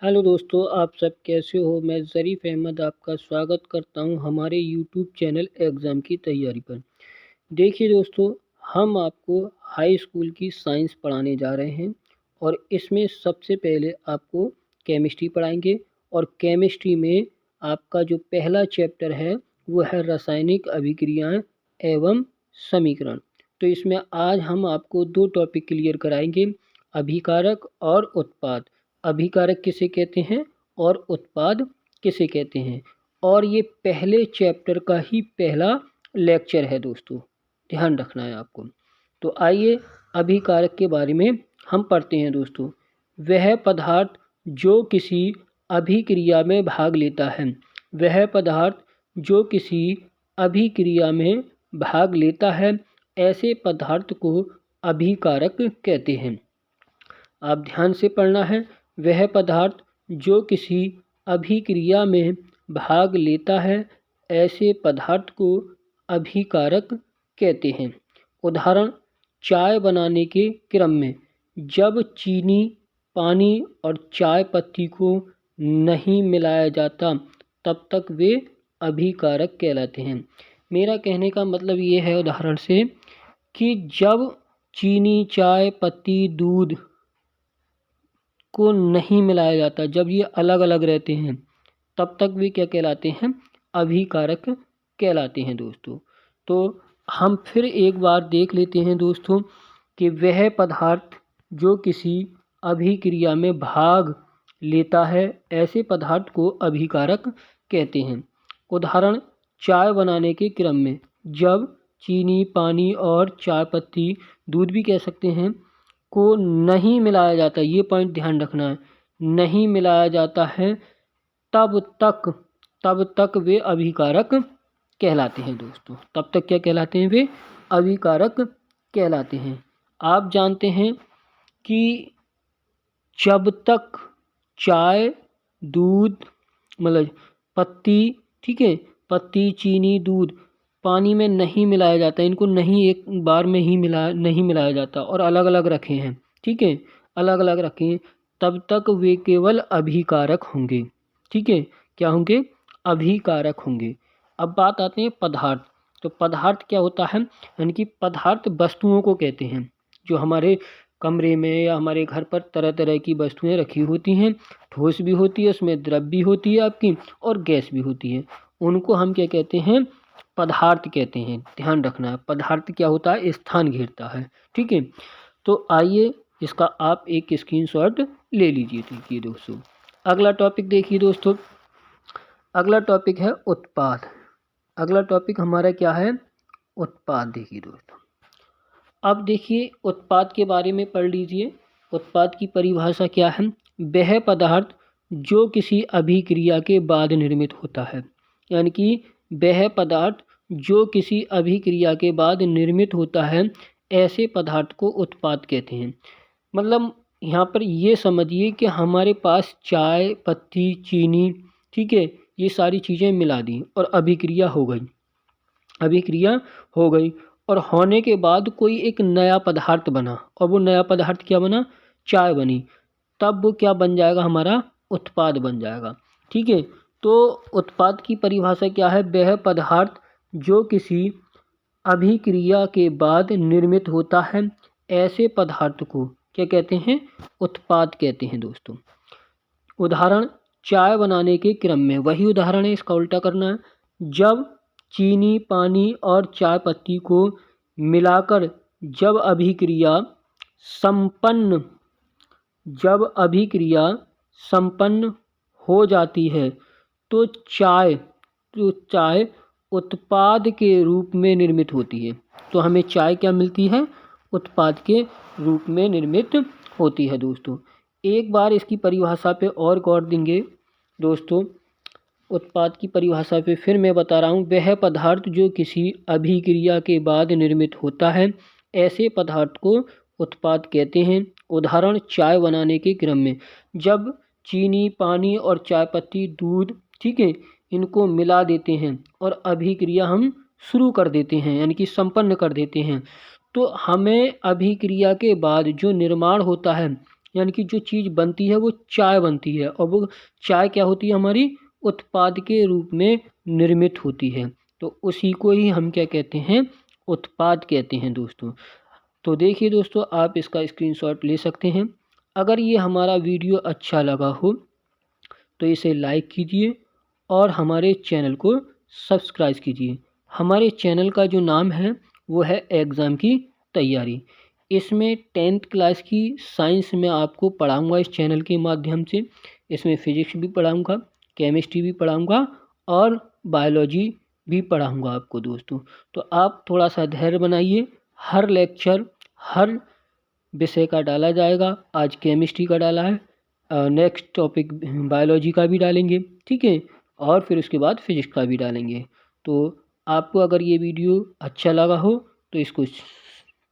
Hello दोस्तों, आप सब कैसे हो? मैं ज़रीफ़ अहमद आपका स्वागत करता हूं हमारे यूट्यूब चैनल एग्ज़ाम की तैयारी पर। देखिए दोस्तों, हम आपको हाई स्कूल की साइंस पढ़ाने जा रहे हैं और इसमें सबसे पहले आपको केमिस्ट्री पढ़ाएंगे और केमिस्ट्री में आपका जो पहला चैप्टर है वो है रासायनिक अभिक्रियाएं एवं समीकरण। तो इसमें आज हम आपको दो टॉपिक क्लियर कराएंगे, अभिकारक और उत्पाद। अभिकारक किसे कहते हैं और उत्पाद किसे कहते हैं, और ये पहले चैप्टर का ही पहला लेक्चर है दोस्तों, ध्यान रखना है आपको। तो आइए अभिकारक के बारे में हम पढ़ते हैं दोस्तों। वह पदार्थ जो किसी अभिक्रिया में भाग लेता है, वह पदार्थ जो किसी अभिक्रिया में भाग लेता है, ऐसे पदार्थ को अभिकारक कहते हैं। आप ध्यान से पढ़ना है। वह पदार्थ जो किसी अभिक्रिया में भाग लेता है, ऐसे पदार्थ को अभिकारक कहते हैं। उदाहरण, चाय बनाने के क्रम में जब चीनी, पानी और चाय पत्ती को नहीं मिलाया जाता तब तक वे अभिकारक कहलाते हैं। मेरा कहने का मतलब ये है उदाहरण से कि जब चीनी, चाय पत्ती, दूध को नहीं मिलाया जाता, जब ये अलग अलग रहते हैं तब तक वे क्या कहलाते हैं? अभिकारक कहलाते हैं दोस्तों। तो हम फिर एक बार देख लेते हैं दोस्तों कि वह पदार्थ जो किसी अभिक्रिया में भाग लेता है, ऐसे पदार्थ को अभिकारक कहते हैं। उदाहरण, चाय बनाने के क्रम में जब चीनी, पानी और चाय पत्ती, दूध भी कह सकते हैं, को नहीं मिलाया जाता, ये पॉइंट ध्यान रखना है, नहीं मिलाया जाता है तब तक वे अभिकारक कहलाते हैं दोस्तों। तब तक क्या कहलाते हैं? वे अभिकारक कहलाते हैं। आप जानते हैं कि जब तक चाय, दूध मतलब पत्ती, ठीक है, पत्ती, चीनी, दूध पानी में नहीं मिलाया जाता, इनको नहीं एक बार में ही नहीं मिलाया जाता और अलग अलग रखे हैं, ठीक है, अलग अलग रखे हैं, तब तक वे केवल अभिकारक होंगे। ठीक है, क्या होंगे? अभिकारक होंगे। अब बात आते हैं पदार्थ। तो पदार्थ क्या होता है? यानी कि पदार्थ वस्तुओं को कहते हैं जो हमारे कमरे में या हमारे घर पर तरह तरह की वस्तुएं रखी होती हैं। ठोस भी होती है, उसमें द्रव भी होती है आपकी, और गैस भी होती है। उनको हम क्या कहते हैं? पदार्थ कहते हैं। ध्यान रखना है, पदार्थ क्या होता है? स्थान घेरता है। ठीक है, तो आइए इसका आप एक स्क्रीनशॉट ले लीजिए। देखिए दोस्तों, अगला टॉपिक देखिए दोस्तों। अगला टॉपिक है उत्पाद। अगला टॉपिक हमारा क्या है? उत्पाद। देखिए दोस्तों, अब देखिए उत्पाद के बारे में पढ़ लीजिए। उत्पाद की परिभाषा क्या है? वह पदार्थ जो किसी अभिक्रिया के बाद निर्मित होता है, यानी कि वह पदार्थ जो किसी अभिक्रिया के बाद निर्मित होता है, ऐसे पदार्थ को उत्पाद कहते हैं। मतलब यहाँ पर ये समझिए कि हमारे पास चाय पत्ती, चीनी, ठीक है, ये सारी चीज़ें मिला दी और अभिक्रिया हो गई। अभिक्रिया हो गई और होने के बाद कोई एक नया पदार्थ बना, और वो नया पदार्थ क्या बना? चाय बनी। तब वो क्या बन जाएगा? हमारा उत्पाद बन जाएगा। ठीक है, तो उत्पाद की परिभाषा क्या है? वह पदार्थ जो किसी अभिक्रिया के बाद निर्मित होता है, ऐसे पदार्थ को क्या कहते हैं? उत्पाद कहते हैं दोस्तों। उदाहरण, चाय बनाने के क्रम में, वही उदाहरण है, इसका उल्टा करना है। जब चीनी, पानी और चाय पत्ती को मिलाकर जब अभिक्रिया संपन्न हो जाती है तो चाय उत्पाद के रूप में निर्मित होती है। तो हमें चाय क्या मिलती है? उत्पाद के रूप में निर्मित होती है दोस्तों। एक बार इसकी परिभाषा पे और गौर देंगे दोस्तों। उत्पाद की परिभाषा पे फिर मैं बता रहा हूँ, वह पदार्थ जो किसी अभिक्रिया के बाद निर्मित होता है, ऐसे पदार्थ को उत्पाद कहते हैं। उदाहरण, चाय बनाने के क्रम में जब चीनी, पानी और चाय पत्ती, दूध, ठीक है, इनको मिला देते हैं और अभिक्रिया हम शुरू कर देते हैं, यानी कि संपन्न कर देते हैं, तो हमें अभिक्रिया के बाद जो निर्माण होता है यानी कि जो चीज़ बनती है वो चाय बनती है, और वो चाय क्या होती है, हमारी उत्पाद के रूप में निर्मित होती है। तो उसी को ही हम क्या कहते हैं, उत्पाद कहते हैं दोस्तों। तो देखिए दोस्तों, आप इसका स्क्रीनशॉट ले सकते हैं। अगर ये हमारा वीडियो अच्छा लगा हो तो इसे लाइक कीजिए और हमारे चैनल को सब्सक्राइब कीजिए। हमारे चैनल का जो नाम है वो है एग्ज़ाम की तैयारी। इसमें 10th क्लास की साइंस में आपको पढ़ाऊँगा इस चैनल के माध्यम से। इसमें फ़िज़िक्स भी पढ़ाऊँगा, केमिस्ट्री भी पढ़ाऊँगा और बायोलॉजी भी पढ़ाऊँगा आपको दोस्तों। तो आप थोड़ा सा धैर्य बनाइए, हर लेक्चर हर विषय का डाला जाएगा। आज केमिस्ट्री का डाला है, नेक्स्ट टॉपिक बायोलॉजी का भी डालेंगे, ठीक है, और फिर उसके बाद फिजिक्स का भी डालेंगे। तो आपको अगर ये वीडियो अच्छा लगा हो तो इसको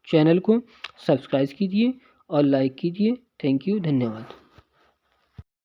चैनल को सब्सक्राइब कीजिए और लाइक कीजिए। थैंक यू, धन्यवाद।